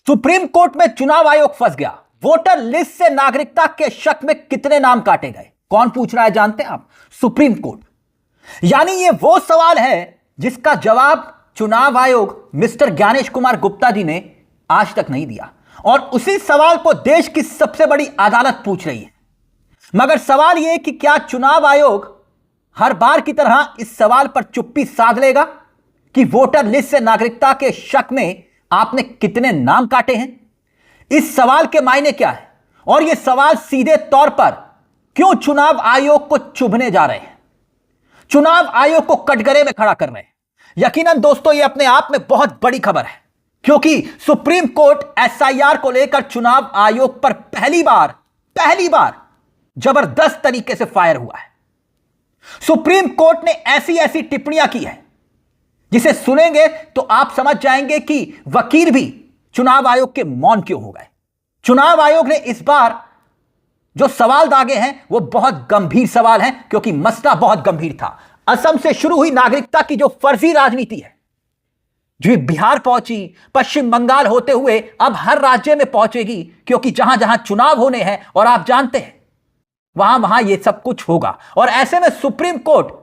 Supreme court में चुनाव आयोग फंस गया। वोटर लिस्ट से नागरिकता के शक में कितने नाम काटे गए? कौन पूछ रहा है जानते हैं आप? Supreme court. यानी ये वो सवाल है जिसका जवाब चुनाव आयोग मिस्टर ज्ञानेश कुमार गुप्ता जी ने आज तक नहीं दिया, और उसी सवाल को देश की सबसे बड़ी अदालत पूछ रही है। मगर सवाल यह कि क्या चुनाव आयोग हर बार की तरह इस सवाल पर चुप्पी साध लेगा कि वोटर लिस्ट से नागरिकता के शक में आपने कितने नाम काटे हैं? इस सवाल के मायने क्या है, और यह सवाल सीधे तौर पर क्यों चुनाव आयोग को चुभने जा रहे हैं, चुनाव आयोग को कटघरे में खड़ा कर रहे हैं? यकीनन दोस्तों यह अपने आप में बहुत बड़ी खबर है, क्योंकि सुप्रीम कोर्ट एसआईआर को लेकर चुनाव आयोग पर पहली बार जबरदस्त तरीके से फायर हुआ है। सुप्रीम कोर्ट ने ऐसी टिप्पणियां की है जिसे सुनेंगे तो आप समझ जाएंगे कि वकील भी चुनाव आयोग के मौन क्यों हो गए। चुनाव आयोग ने इस बार जो सवाल दागे हैं वो बहुत गंभीर सवाल हैं, क्योंकि मसला बहुत गंभीर था। असम से शुरू हुई नागरिकता की जो फर्जी राजनीति है, जो बिहार पहुंची, पश्चिम बंगाल होते हुए अब हर राज्य में पहुंचेगी, क्योंकि जहां जहां चुनाव होने हैं और आप जानते हैं वहां ये सब कुछ होगा। और ऐसे में सुप्रीम कोर्ट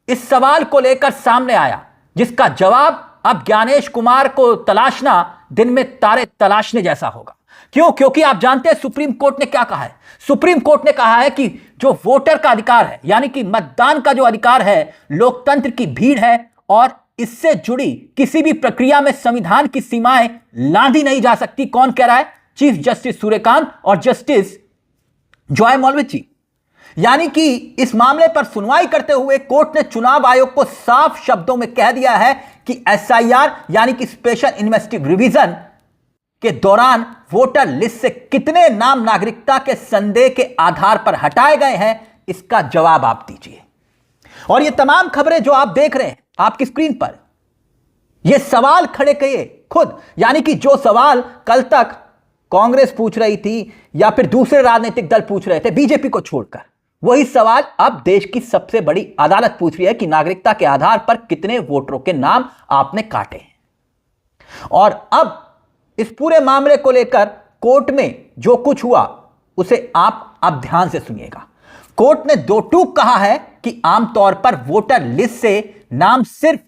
इस सवाल को लेकर सामने आया, जिसका जवाब अब ज्ञानेश कुमार को तलाशना दिन में तारे तलाशने जैसा होगा। क्यों? क्योंकि आप जानते हैं सुप्रीम कोर्ट ने क्या कहा है। सुप्रीम कोर्ट ने कहा है कि जो वोटर का अधिकार है, यानी कि मतदान का जो अधिकार है, लोकतंत्र की भीड़ है, और इससे जुड़ी किसी भी प्रक्रिया में संविधान की सीमाएं लांघी नहीं जा सकती। कौन कह रहा है? चीफ जस्टिस सूर्यकांत और जस्टिस जॉय मल्विची। यानी कि इस मामले पर सुनवाई करते हुए कोर्ट ने चुनाव आयोग को साफ शब्दों में कह दिया है कि एसआईआर यानी कि स्पेशल इन्वेस्टिगेटिव रिवीजन के दौरान वोटर लिस्ट से कितने नाम नागरिकता के संदेह के आधार पर हटाए गए हैं, इसका जवाब आप दीजिए। और ये तमाम खबरें जो आप देख रहे हैं आपकी स्क्रीन पर, ये सवाल खड़े किए खुद, यानी कि जो सवाल कल तक कांग्रेस पूछ रही थी या फिर दूसरे राजनीतिक दल पूछ रहे थे बीजेपी को छोड़कर, वही सवाल अब देश की सबसे बड़ी अदालत पूछ रही है कि नागरिकता के आधार पर कितने वोटरों के नाम आपने काटे हैं। और अब इस पूरे मामले को लेकर कोर्ट में जो कुछ हुआ उसे आप अब ध्यान से सुनिएगा। कोर्ट ने दो टूक कहा है कि आमतौर पर वोटर लिस्ट से नाम सिर्फ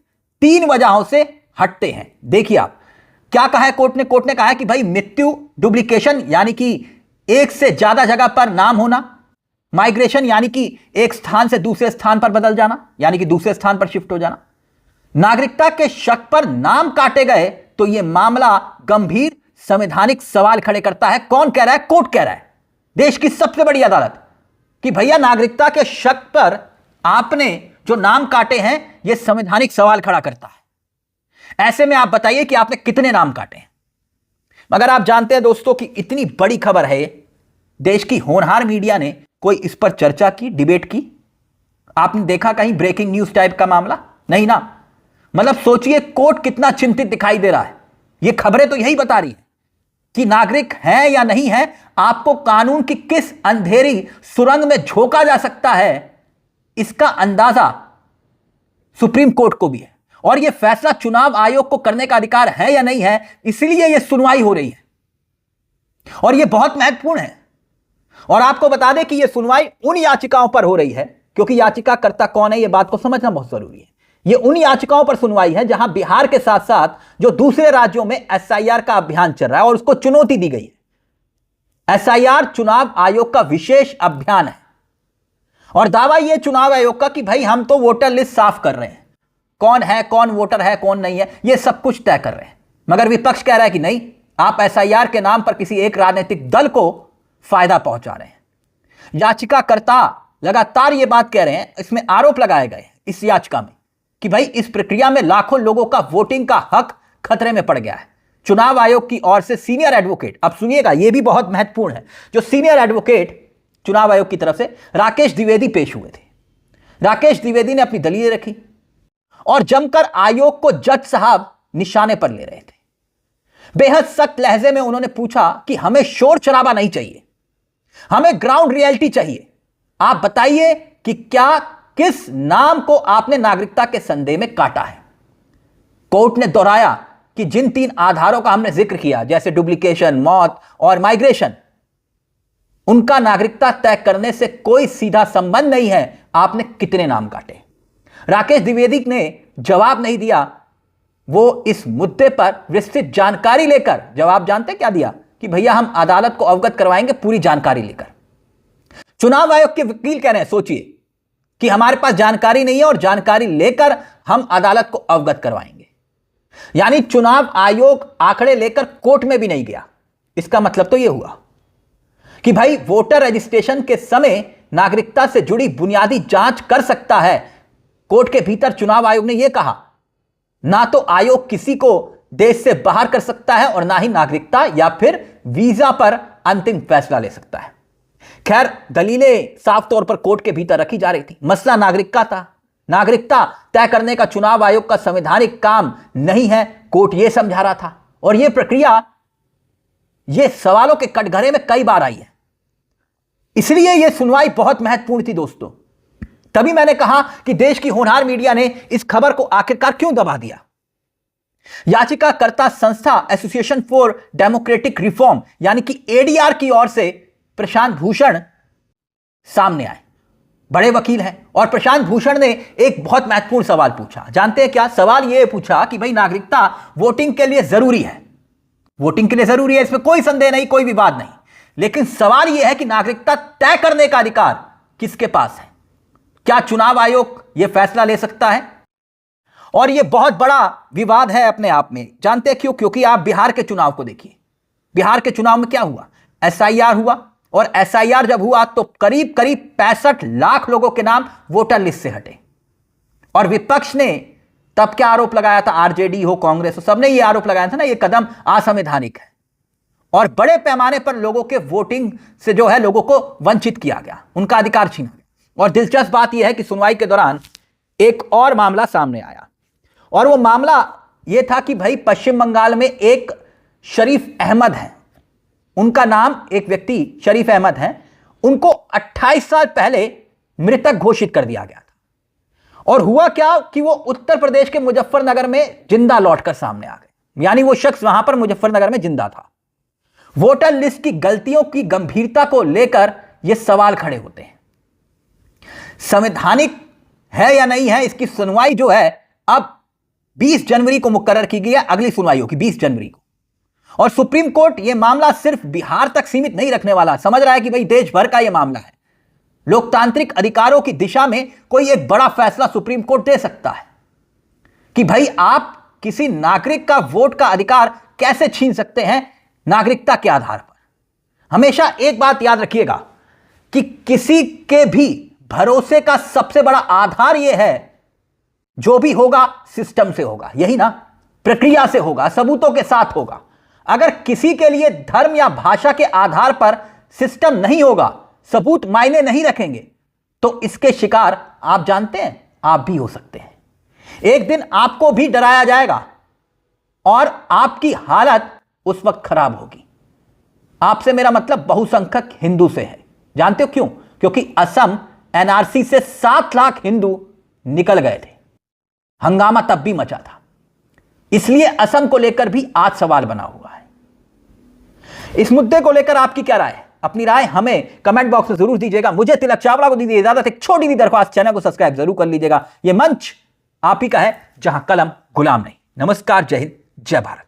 3 वजहों से हटते हैं। देखिए आप क्या कहा है कोर्ट ने कहा है कि भाई मृत्यु, डुप्लीकेशन यानी कि एक से ज्यादा जगह पर नाम होना, माइग्रेशन यानी कि एक स्थान से दूसरे स्थान पर बदल जाना, यानी कि दूसरे स्थान पर शिफ्ट हो जाना, नागरिकता के शक पर नाम काटे गए तो यह मामला गंभीर संवैधानिक सवाल खड़े करता है। कौन कह रहा है? कोर्ट कह रहा है, देश की सबसे बड़ी अदालत, कि भैया नागरिकता के शक पर आपने जो नाम काटे हैं यह संवैधानिक सवाल खड़ा करता है। ऐसे में आप बताइए कि आपने कितने नाम काटे हैं। मगर आप जानते हैं दोस्तों कि इतनी बड़ी खबर है, देश की होनहार मीडिया ने कोई इस पर चर्चा की, डिबेट की? आपने देखा कहीं ब्रेकिंग न्यूज टाइप का मामला? नहीं ना। मतलब सोचिए कोर्ट कितना चिंतित दिखाई दे रहा है। यह खबरें तो यही बता रही है कि नागरिक हैं या नहीं है, आपको कानून की किस अंधेरी सुरंग में झोंका जा सकता है, इसका अंदाजा सुप्रीम कोर्ट को भी है। और यह फैसला चुनाव आयोग को करने का अधिकार है या नहीं है, इसलिए यह सुनवाई हो रही है, और यह बहुत महत्वपूर्ण है। और आपको बता दें कि यह सुनवाई उन याचिकाओं पर हो रही है, क्योंकि याचिकाकर्ता कौन है यह बात को समझना बहुत जरूरी है। यह उन याचिकाओं पर सुनवाई है जहां बिहार के साथ साथ जो दूसरे राज्यों में एसआईआर का अभियान चल रहा है और उसको चुनौती दी गई है। एसआईआर चुनाव आयोग का विशेष अभियान है, और दावा यह चुनाव आयोग का कि भाई हम तो वोटर लिस्ट साफ कर रहे हैं, कौन है, कौन वोटर है, कौन नहीं है, यह सब कुछ तय कर रहे हैं। मगर विपक्ष कह रहा है कि नहीं, आप एसआईआर के नाम पर किसी एक राजनीतिक दल को फायदा पहुंचा रहे हैं। याचिकाकर्ता लगातार यह बात कह रहे हैं, इसमें आरोप लगाए गए इस याचिका में कि भाई इस प्रक्रिया में लाखों लोगों का वोटिंग का हक खतरे में पड़ गया है। चुनाव आयोग की ओर से सीनियर एडवोकेट, अब सुनिएगा यह भी बहुत महत्वपूर्ण है, जो सीनियर एडवोकेट चुनाव आयोग की तरफ से राकेश द्विवेदी पेश हुए थे। राकेश द्विवेदी ने अपनी दलीलें रखी और जमकर आयोग को जज साहब निशाने पर ले रहे थे। बेहद सख्त लहजे में उन्होंने पूछा कि हमें शोर शराबा नहीं चाहिए, हमें ग्राउंड रियलिटी चाहिए। आप बताइए कि क्या किस नाम को आपने नागरिकता के संदेह में काटा है। कोर्ट ने दोहराया कि जिन 3 आधारों का हमने जिक्र किया, जैसे डुप्लीकेशन, मौत और माइग्रेशन, उनका नागरिकता तय करने से कोई सीधा संबंध नहीं है। आपने कितने नाम काटे? राकेश द्विवेदी ने जवाब नहीं दिया। वो इस मुद्दे पर विस्तृत जानकारी लेकर जवाब जानते क्या दिया कि भैया हम अदालत को अवगत करवाएंगे पूरी जानकारी लेकर। चुनाव आयोग के वकील कह रहे हैं, सोचिए कि हमारे पास जानकारी नहीं है और जानकारी लेकर हम अदालत को अवगत करवाएंगे। यानी चुनाव आयोग आंकड़े लेकर कोर्ट में भी नहीं गया। इसका मतलब तो यह हुआ कि भाई वोटर रजिस्ट्रेशन के समय नागरिकता से जुड़ी बुनियादी जांच कर सकता है। कोर्ट के भीतर चुनाव आयोग ने यह कहा, ना तो आयोग किसी को देश से बाहर कर सकता है और ना ही नागरिकता या फिर वीजा पर अंतिम फैसला ले सकता है। खैर, दलीलें साफ तौर पर कोर्ट के भीतर रखी जा रही थी। मसला नागरिकता था। नागरिकता तय करने का चुनाव आयोग का संवैधानिक काम नहीं है, कोर्ट यह समझा रहा था। और यह प्रक्रिया यह सवालों के कटघरे में कई बार आई है, इसलिए यह सुनवाई बहुत महत्वपूर्ण थी दोस्तों। तभी मैंने कहा कि देश की होनहार मीडिया ने इस खबर को आखिरकार क्यों दबा दिया। याचिकाकर्ता संस्था एसोसिएशन फॉर डेमोक्रेटिक रिफॉर्म यानी कि एडीआर की ओर से प्रशांत भूषण सामने आए। बड़े वकील हैं और प्रशांत भूषण ने एक बहुत महत्वपूर्ण सवाल पूछा। जानते हैं क्या सवाल? यह पूछा कि भाई नागरिकता वोटिंग के लिए जरूरी है। वोटिंग के लिए जरूरी है, इसमें कोई संदेह नहीं, कोई विवाद नहीं। लेकिन सवाल यह है कि नागरिकता तय करने का अधिकार किसके पास है? क्या चुनाव आयोग यह फैसला ले सकता है? और यह बहुत बड़ा विवाद है अपने आप में। जानते हैं क्यों? क्योंकि आप बिहार के चुनाव को देखिए। बिहार के चुनाव में क्या हुआ? एसआईआर हुआ, और एसआईआर जब हुआ तो करीब करीब 65 लाख लोगों के नाम वोटर लिस्ट से हटे। और विपक्ष ने तब क्या आरोप लगाया था? आरजेडी हो, कांग्रेस हो, सबने यह आरोप लगाया था ना, यह कदम असंवैधानिक है और बड़े पैमाने पर लोगों के वोटिंग से जो है लोगों को वंचित किया गया, उनका अधिकार छीना गया। और दिलचस्प बात यह है कि सुनवाई के दौरान एक और मामला सामने आया, और वो मामला यह था कि भाई पश्चिम बंगाल में एक शरीफ अहमद है, उनका नाम एक व्यक्ति शरीफ अहमद है, उनको 28 साल पहले मृतक घोषित कर दिया गया था। और हुआ क्या कि वो उत्तर प्रदेश के मुजफ्फरनगर में जिंदा लौटकर सामने आ गए। यानी वो शख्स वहां पर मुजफ्फरनगर में जिंदा था। वोटर लिस्ट की गलतियों की गंभीरता को लेकर ये सवाल खड़े होते हैं, संवैधानिक है या नहीं है। इसकी सुनवाई जो है अब 20 जनवरी को मुकर्रर की गई है, अगली सुनवाई होगी 20 जनवरी को। और सुप्रीम कोर्ट यह मामला सिर्फ बिहार तक सीमित नहीं रखने वाला, समझ रहा है कि भाई देश भर का यह मामला है। लोकतांत्रिक अधिकारों की दिशा में कोई एक बड़ा फैसला सुप्रीम कोर्ट दे सकता है कि भाई आप किसी नागरिक का वोट का अधिकार कैसे छीन सकते हैं नागरिकता के आधार पर। हमेशा एक बात याद रखिएगा कि किसी के भी भरोसे का सबसे बड़ा आधार यह है, जो भी होगा सिस्टम से होगा, यही ना, प्रक्रिया से होगा, सबूतों के साथ होगा। अगर किसी के लिए धर्म या भाषा के आधार पर सिस्टम नहीं होगा, सबूत मायने नहीं रखेंगे, तो इसके शिकार आप जानते हैं, आप भी हो सकते हैं। एक दिन आपको भी डराया जाएगा और आपकी हालत उस वक्त खराब होगी। आपसे मेरा मतलब बहुसंख्यक हिंदू से है। जानते हो क्यों? क्योंकि असम एनआरसी से 7 लाख हिंदू निकल गए थे, हंगामा तब भी मचा था। इसलिए असम को लेकर भी आज सवाल बना हुआ है। इस मुद्दे को लेकर आपकी क्या राय है? अपनी राय हमें कमेंट बॉक्स में जरूर दीजिएगा। मुझे तिलक चावला को दीजिए इजाजत। एक छोटी सी दरख्वास्त, चैनल को सब्सक्राइब जरूर कर लीजिएगा। यह मंच आप ही का है जहां कलम गुलाम नहीं। नमस्कार, जय हिंद, जय भारत।